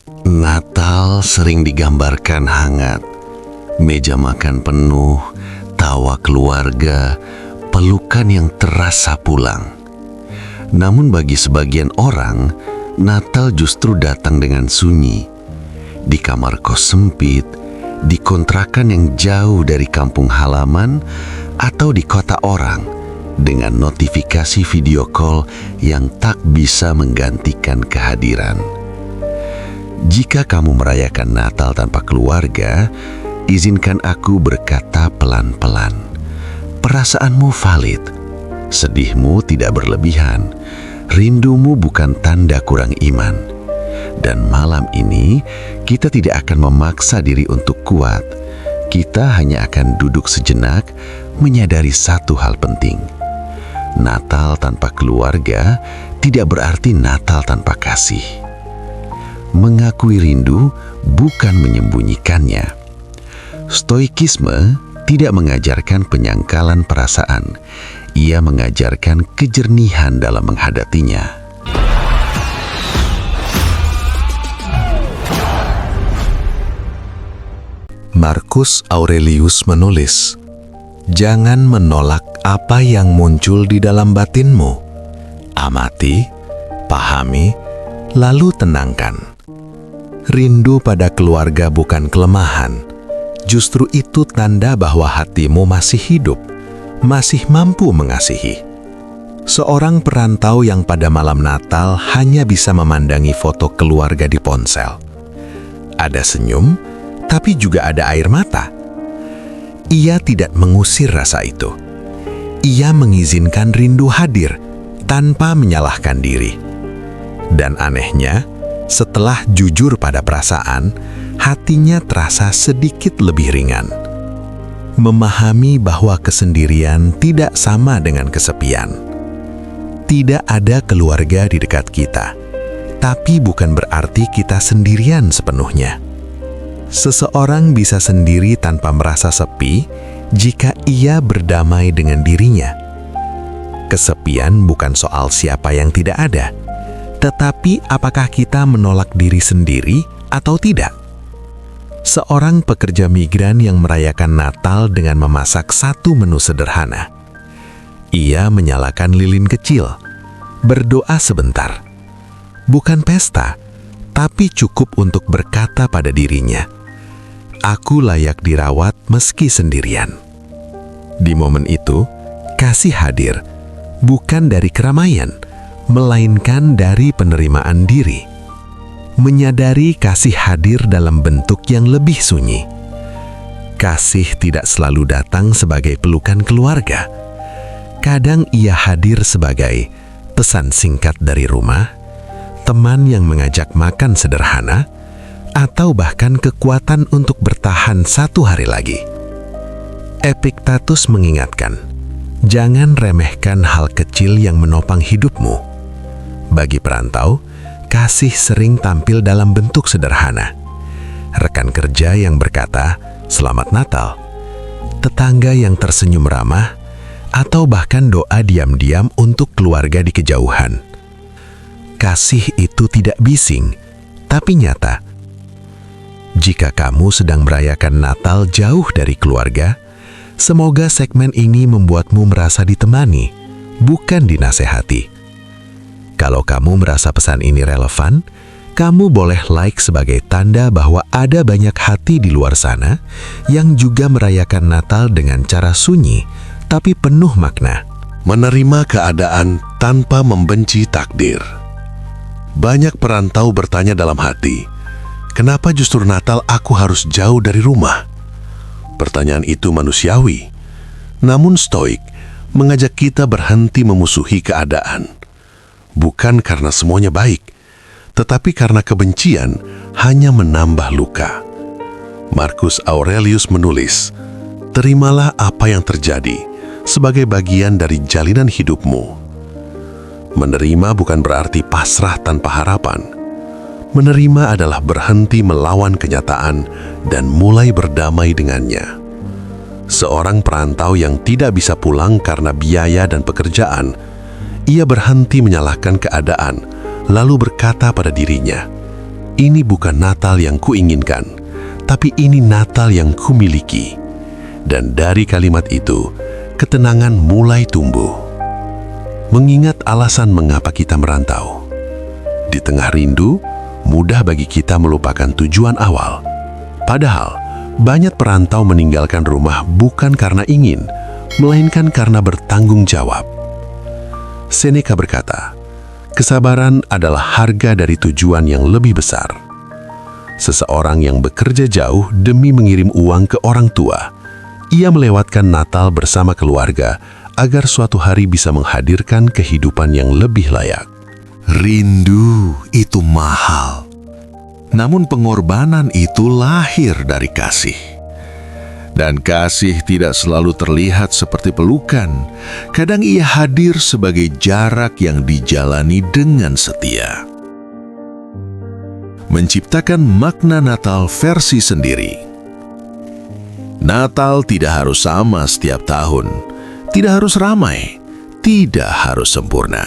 Natal sering digambarkan hangat, meja makan penuh, tawa keluarga, pelukan yang terasa pulang. Namun bagi sebagian orang, Natal justru datang dengan sunyi. Di kamar kos sempit, di kontrakan yang jauh dari kampung halaman, atau di kota orang, dengan notifikasi video call yang tak bisa menggantikan kehadiran. Jika kamu merayakan Natal tanpa keluarga, izinkan aku berkata pelan-pelan. Perasaanmu valid, sedihmu tidak berlebihan, rindumu bukan tanda kurang iman. Dan malam ini, kita tidak akan memaksa diri untuk kuat. Kita hanya akan duduk sejenak, menyadari satu hal penting. Natal tanpa keluarga tidak berarti Natal tanpa kasih. Mengakui rindu bukan menyembunyikannya. Stoikisme tidak mengajarkan penyangkalan perasaan. Ia mengajarkan kejernihan dalam menghadapinya. Marcus Aurelius menulis, "Jangan menolak apa yang muncul di dalam batinmu. Amati, pahami, lalu tenangkan. Rindu pada keluarga bukan kelemahan. Justru itu tanda bahwa hatimu masih hidup, masih mampu mengasihi." Seorang perantau yang pada malam Natal hanya bisa memandangi foto keluarga di ponsel. Ada senyum, tapi juga ada air mata. Ia tidak mengusir rasa itu. Ia mengizinkan rindu hadir tanpa menyalahkan diri. Dan anehnya, setelah jujur pada perasaan, hatinya terasa sedikit lebih ringan. Memahami bahwa kesendirian tidak sama dengan kesepian. Tidak ada keluarga di dekat kita, tapi bukan berarti kita sendirian sepenuhnya. Seseorang bisa sendiri tanpa merasa sepi jika ia berdamai dengan dirinya. Kesepian bukan soal siapa yang tidak ada, tetapi apakah kita menolak diri sendiri atau tidak? Seorang pekerja migran yang merayakan Natal dengan memasak satu menu sederhana. Ia menyalakan lilin kecil, berdoa sebentar. Bukan pesta, tapi cukup untuk berkata pada dirinya, "Aku layak dirawat meski sendirian." Di momen itu, kasih hadir, bukan dari keramaian, melainkan dari penerimaan diri. Menyadari kasih hadir dalam bentuk yang lebih sunyi. Kasih tidak selalu datang sebagai pelukan keluarga. Kadang ia hadir sebagai pesan singkat dari rumah, teman yang mengajak makan sederhana, atau bahkan kekuatan untuk bertahan satu hari lagi. Epiktetus mengingatkan, jangan remehkan hal kecil yang menopang hidupmu. Bagi perantau, kasih sering tampil dalam bentuk sederhana. Rekan kerja yang berkata, "Selamat Natal," tetangga yang tersenyum ramah, atau bahkan doa diam-diam untuk keluarga di kejauhan. Kasih itu tidak bising, tapi nyata. Jika kamu sedang merayakan Natal jauh dari keluarga, semoga segmen ini membuatmu merasa ditemani, bukan dinasehati. Kalau kamu merasa pesan ini relevan, kamu boleh like sebagai tanda bahwa ada banyak hati di luar sana yang juga merayakan Natal dengan cara sunyi, tapi penuh makna. Menerima keadaan tanpa membenci takdir. Banyak perantau bertanya dalam hati, kenapa justru Natal aku harus jauh dari rumah? Pertanyaan itu manusiawi, namun Stoik mengajak kita berhenti memusuhi keadaan. Bukan karena semuanya baik, tetapi karena kebencian hanya menambah luka. Marcus Aurelius menulis, "Terimalah apa yang terjadi sebagai bagian dari jalinan hidupmu." Menerima bukan berarti pasrah tanpa harapan. Menerima adalah berhenti melawan kenyataan dan mulai berdamai dengannya. Seorang perantau yang tidak bisa pulang karena biaya dan pekerjaan, ia berhenti menyalahkan keadaan, lalu berkata pada dirinya, Ini bukan Natal yang kuinginkan, tapi ini Natal yang kumiliki. Dan dari kalimat itu, ketenangan mulai tumbuh. Mengingat alasan mengapa kita merantau. Di tengah rindu, mudah bagi kita melupakan tujuan awal. Padahal, banyak perantau meninggalkan rumah bukan karena ingin, melainkan karena bertanggung jawab. Seneca berkata, kesabaran adalah harga dari tujuan yang lebih besar. Seseorang yang bekerja jauh demi mengirim uang ke orang tua, ia melewatkan Natal bersama keluarga agar suatu hari bisa menghadirkan kehidupan yang lebih layak. Rindu itu mahal. Namun pengorbanan itu lahir dari kasih. Dan kasih tidak selalu terlihat seperti pelukan. Kadang ia hadir sebagai jarak yang dijalani dengan setia. Menciptakan makna Natal versi sendiri. Natal tidak harus sama setiap tahun, tidak harus ramai, tidak harus sempurna.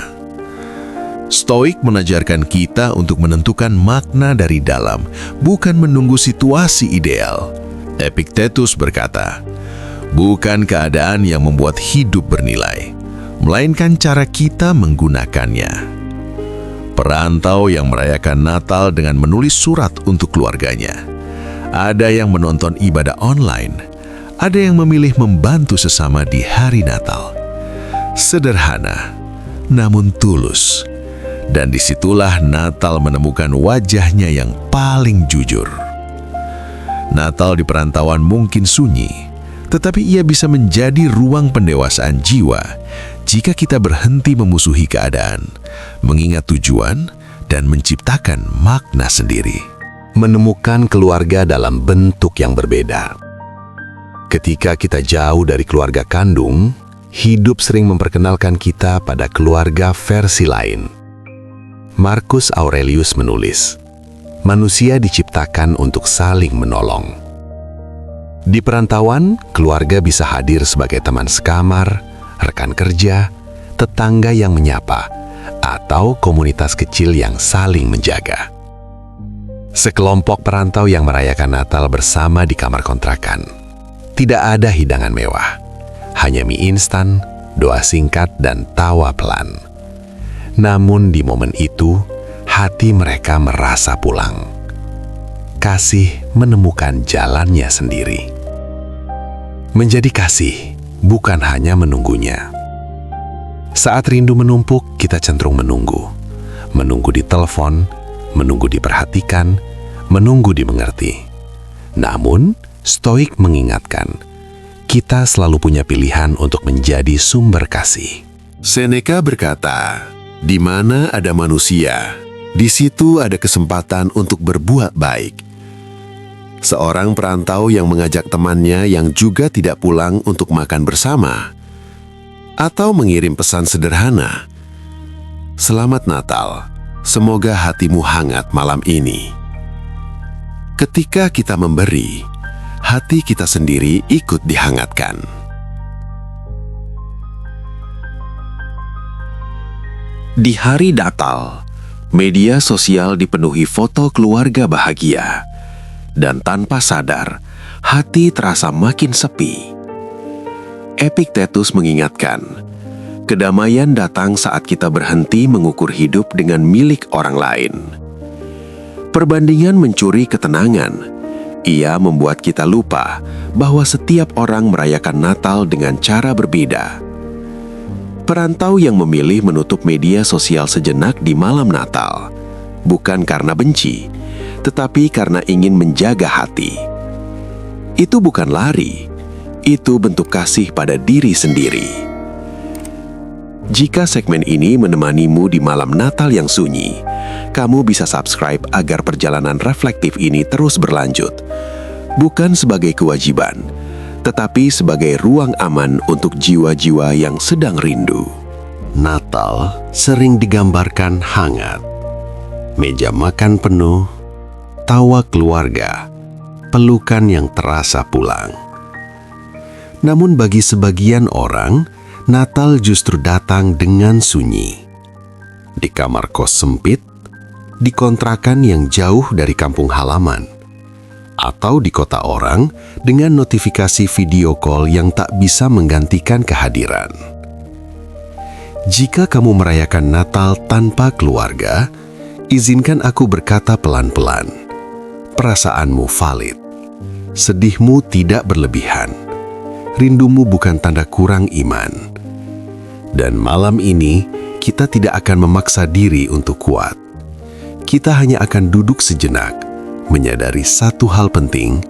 Stoik mengajarkan kita untuk menentukan makna dari dalam, bukan menunggu situasi ideal. Epictetus berkata, bukan keadaan yang membuat hidup bernilai, melainkan cara kita menggunakannya. Perantau yang merayakan Natal dengan menulis surat untuk keluarganya. Ada yang menonton ibadah online, ada yang memilih membantu sesama di hari Natal. Sederhana, namun tulus. Dan disitulah Natal menemukan wajahnya yang paling jujur. Natal di perantauan mungkin sunyi, tetapi ia bisa menjadi ruang pendewasaan jiwa jika kita berhenti memusuhi keadaan, mengingat tujuan, dan menciptakan makna sendiri. Menemukan keluarga dalam bentuk yang berbeda. Ketika kita jauh dari keluarga kandung, hidup sering memperkenalkan kita pada keluarga versi lain. Marcus Aurelius menulis, manusia diciptakan untuk saling menolong. Di perantauan, keluarga bisa hadir sebagai teman sekamar, rekan kerja, tetangga yang menyapa, atau komunitas kecil yang saling menjaga. Sekelompok perantau yang merayakan Natal bersama di kamar kontrakan. Tidak ada hidangan mewah, hanya mie instan, doa singkat, dan tawa pelan. Namun di momen itu, hati mereka merasa pulang. Kasih menemukan jalannya sendiri. Menjadi kasih bukan hanya menunggunya. Saat rindu menumpuk, kita cenderung menunggu. Menunggu di telepon, menunggu diperhatikan, menunggu dimengerti. Namun, Stoik mengingatkan, kita selalu punya pilihan untuk menjadi sumber kasih. Seneca berkata, di mana ada manusia, di situ ada kesempatan untuk berbuat baik. Seorang perantau yang mengajak temannya yang juga tidak pulang untuk makan bersama, atau mengirim pesan sederhana, "Selamat Natal, semoga hatimu hangat malam ini." Ketika kita memberi, hati kita sendiri ikut dihangatkan. Di hari Natal, media sosial dipenuhi foto keluarga bahagia, dan tanpa sadar, hati terasa makin sepi. Epictetus mengingatkan, kedamaian datang saat kita berhenti mengukur hidup dengan milik orang lain. Perbandingan mencuri ketenangan. Ia membuat kita lupa bahwa setiap orang merayakan Natal dengan cara berbeda. Perantau yang memilih menutup media sosial sejenak di malam Natal, bukan karena benci, tetapi karena ingin menjaga hati. Itu bukan lari, itu bentuk kasih pada diri sendiri. Jika segmen ini menemanimu di malam Natal yang sunyi, kamu bisa subscribe agar perjalanan reflektif ini terus berlanjut. Bukan sebagai kewajiban, tetapi sebagai ruang aman untuk jiwa-jiwa yang sedang rindu. Natal sering digambarkan hangat. Meja makan penuh, tawa keluarga, pelukan yang terasa pulang. Namun bagi sebagian orang, Natal justru datang dengan sunyi. Di kamar kos sempit, di kontrakan yang jauh dari kampung halaman, atau di kota orang dengan notifikasi video call yang tak bisa menggantikan kehadiran. Jika kamu merayakan Natal tanpa keluarga, izinkan aku berkata pelan-pelan. Perasaanmu valid. Sedihmu tidak berlebihan. Rindumu bukan tanda kurang iman. Dan malam ini, kita tidak akan memaksa diri untuk kuat. Kita hanya akan duduk sejenak, menyadari satu hal penting.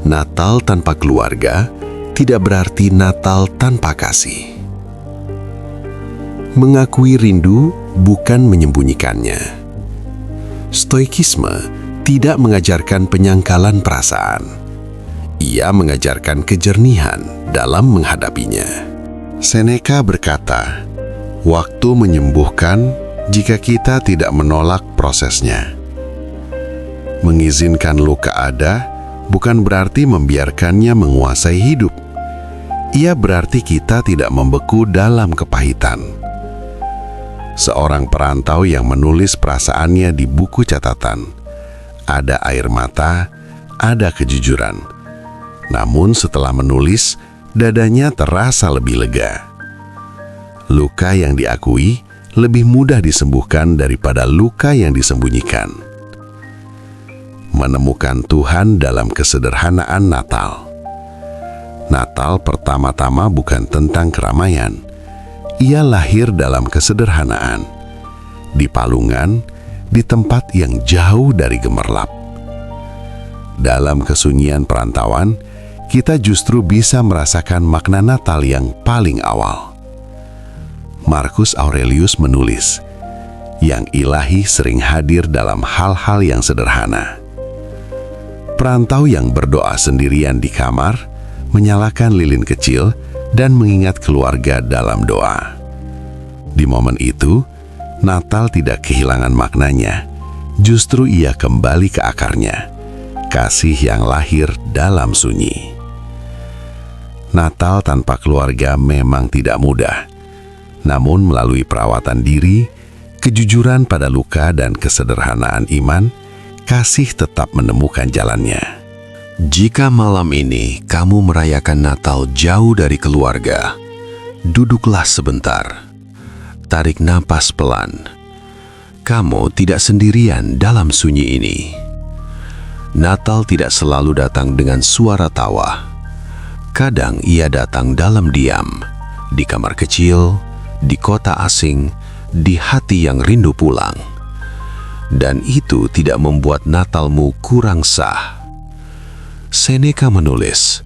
Natal tanpa keluarga tidak berarti Natal tanpa kasih. Mengakui rindu bukan menyembunyikannya. Stoikisme tidak mengajarkan penyangkalan perasaan. Ia mengajarkan kejernihan dalam menghadapinya. Seneca berkata, "Waktu menyembuhkan jika kita tidak menolak prosesnya." Mengizinkan luka ada bukan berarti membiarkannya menguasai hidup. Ia berarti kita tidak membeku dalam kepahitan. Seorang perantau yang menulis perasaannya di buku catatan. Ada air mata, ada kejujuran. Namun setelah menulis, dadanya terasa lebih lega. Luka yang diakui lebih mudah disembuhkan daripada luka yang disembunyikan. Menemukan Tuhan dalam kesederhanaan Natal. Natal pertama-tama bukan tentang keramaian. Ia lahir dalam kesederhanaan, di palungan, di tempat yang jauh dari gemerlap. Dalam kesunyian perantauan, kita justru bisa merasakan makna Natal yang paling awal. Marcus Aurelius menulis, yang ilahi sering hadir dalam hal-hal yang sederhana. Perantau yang berdoa sendirian di kamar, menyalakan lilin kecil, dan mengingat keluarga dalam doa. Di momen itu, Natal tidak kehilangan maknanya. Justru ia kembali ke akarnya. Kasih yang lahir dalam sunyi. Natal tanpa keluarga memang tidak mudah. Namun melalui perawatan diri, kejujuran pada luka dan kesederhanaan iman, kasih tetap menemukan jalannya. Jika malam ini kamu merayakan Natal jauh dari keluarga, duduklah sebentar. Tarik napas pelan. Kamu tidak sendirian dalam sunyi ini. Natal tidak selalu datang dengan suara tawa. Kadang ia datang dalam diam, di kamar kecil, di kota asing, di hati yang rindu pulang. Dan itu tidak membuat Natalmu kurang sah. Seneca menulis,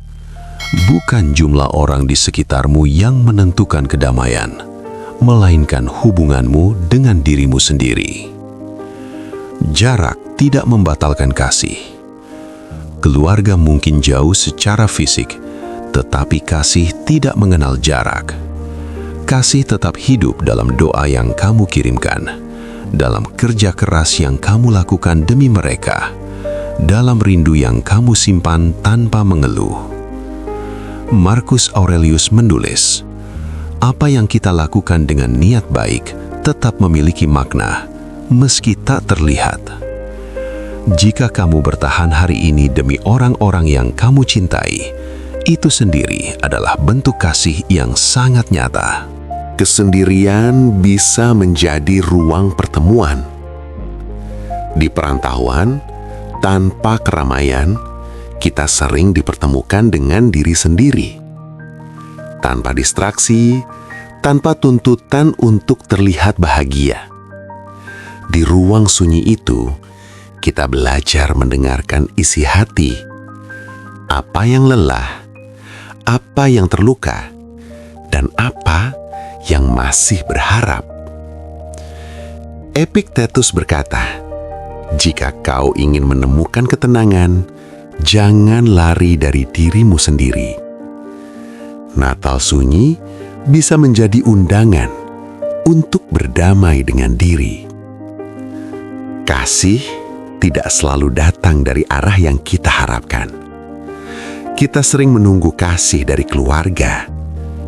bukan jumlah orang di sekitarmu yang menentukan kedamaian, melainkan hubunganmu dengan dirimu sendiri. Jarak tidak membatalkan kasih. Keluarga mungkin jauh secara fisik, tetapi kasih tidak mengenal jarak. Kasih tetap hidup dalam doa yang kamu kirimkan, dalam kerja keras yang kamu lakukan demi mereka, dalam rindu yang kamu simpan tanpa mengeluh. Marcus Aurelius menulis, apa yang kita lakukan dengan niat baik tetap memiliki makna, meski tak terlihat. Jika kamu bertahan hari ini demi orang-orang yang kamu cintai, itu sendiri adalah bentuk kasih yang sangat nyata. Kesendirian bisa menjadi ruang pertemuan. Di perantauan, tanpa keramaian, kita sering dipertemukan dengan diri sendiri. Tanpa distraksi, tanpa tuntutan untuk terlihat bahagia. Di ruang sunyi itu, kita belajar mendengarkan isi hati. Apa yang lelah, apa yang terluka, dan apa yang masih berharap. Epictetus berkata, jika kau ingin menemukan ketenangan, jangan lari dari dirimu sendiri. Natal sunyi bisa menjadi undangan untuk berdamai dengan diri. Kasih tidak selalu datang dari arah yang kita harapkan. Kita sering menunggu kasih dari keluarga,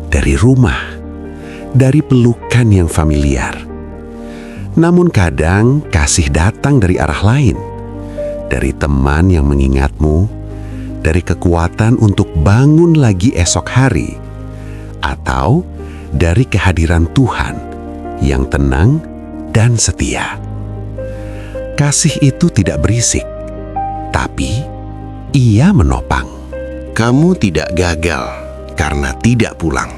dari rumah, dari pelukan yang familiar. Namun kadang kasih datang dari arah lain, dari teman yang mengingatmu, dari kekuatan untuk bangun lagi esok hari, atau dari kehadiran Tuhan yang tenang dan setia. Kasih itu tidak berisik, tapi ia menopang. Kamu tidak gagal karena tidak pulang.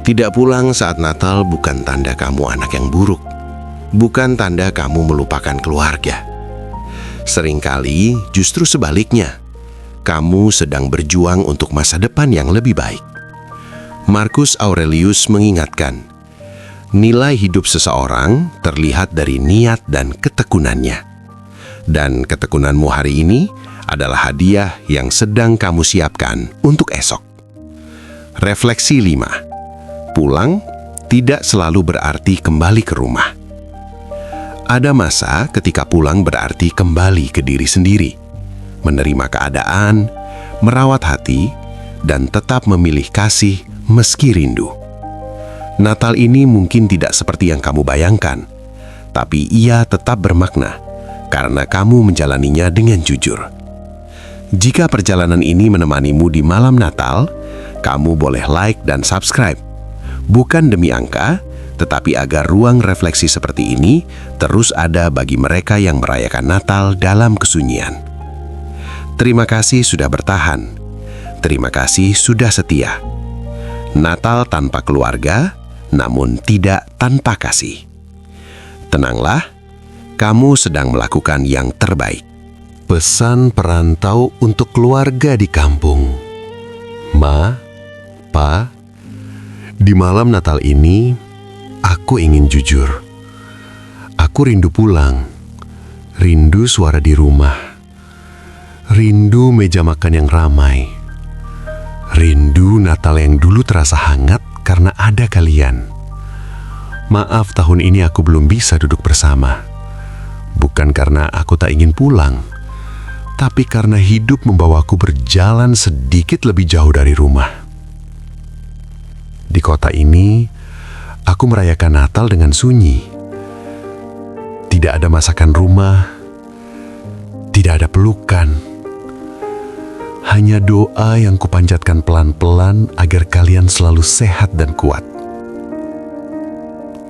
Tidak pulang saat Natal bukan tanda kamu anak yang buruk, bukan tanda kamu melupakan keluarga. Seringkali justru sebaliknya, kamu sedang berjuang untuk masa depan yang lebih baik. Marcus Aurelius mengingatkan, nilai hidup seseorang terlihat dari niat dan ketekunannya. Dan ketekunanmu hari ini adalah hadiah yang sedang kamu siapkan untuk esok. Refleksi 5. Pulang tidak selalu berarti kembali ke rumah. Ada masa ketika pulang berarti kembali ke diri sendiri, menerima keadaan, merawat hati, dan tetap memilih kasih meski rindu. Natal ini mungkin tidak seperti yang kamu bayangkan, tapi ia tetap bermakna karena kamu menjalaninya dengan jujur. Jika perjalanan ini menemanimu di malam Natal, kamu boleh like dan subscribe. Bukan demi angka, tetapi agar ruang refleksi seperti ini terus ada bagi mereka yang merayakan Natal dalam kesunyian. Terima kasih sudah bertahan. Terima kasih sudah setia. Natal tanpa keluarga, namun tidak tanpa kasih. Tenanglah, kamu sedang melakukan yang terbaik. Pesan perantau untuk keluarga di kampung. Ma, Pa, di malam Natal ini, aku ingin jujur. Aku rindu pulang, rindu suara di rumah, rindu meja makan yang ramai, rindu Natal yang dulu terasa hangat karena ada kalian. Maaf tahun ini aku belum bisa duduk bersama. Bukan karena aku tak ingin pulang, tapi karena hidup membawaku berjalan sedikit lebih jauh dari rumah. Di kota ini, aku merayakan Natal dengan sunyi. Tidak ada masakan rumah, tidak ada pelukan. Hanya doa yang kupanjatkan pelan-pelan agar kalian selalu sehat dan kuat.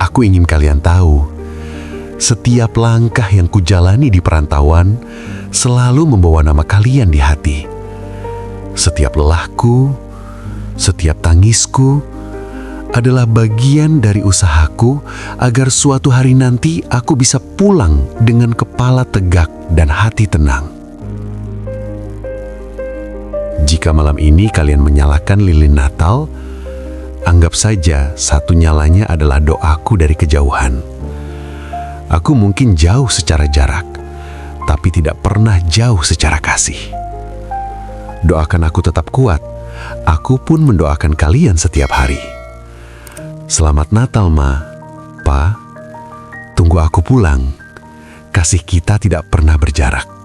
Aku ingin kalian tahu, setiap langkah yang kujalani di perantauan selalu membawa nama kalian di hati. Setiap lelahku, setiap tangisku adalah bagian dari usahaku agar suatu hari nanti aku bisa pulang dengan kepala tegak dan hati tenang. Jika malam ini kalian menyalakan lilin Natal, anggap saja satu nyalanya adalah doaku dari kejauhan. Aku mungkin jauh secara jarak, tapi tidak pernah jauh secara kasih. Doakan aku tetap kuat, aku pun mendoakan kalian setiap hari. Selamat Natal, Ma, Pa. Tunggu aku pulang. Kasih kita tidak pernah berjarak.